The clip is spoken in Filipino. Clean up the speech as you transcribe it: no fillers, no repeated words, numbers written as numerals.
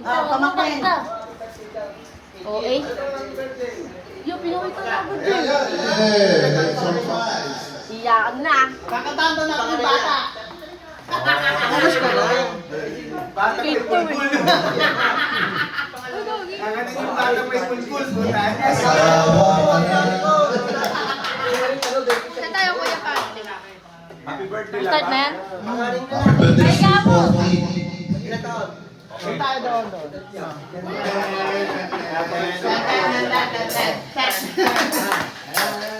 Pamakin. O, eh. Yung pinuwi ko na agad yun. Hey, surprise. Iyakan na. Kakatanda na kami bata. Alas ka lang. Bata may Kate Toy. pulpul. Ang yung bata may pulpul. Saan tayo, Kuya Pat? Happy birthday lang. Start na yan? Birthday Ay, gamo. 40. Ilan taon? Saan tayo doon? Happy birthday.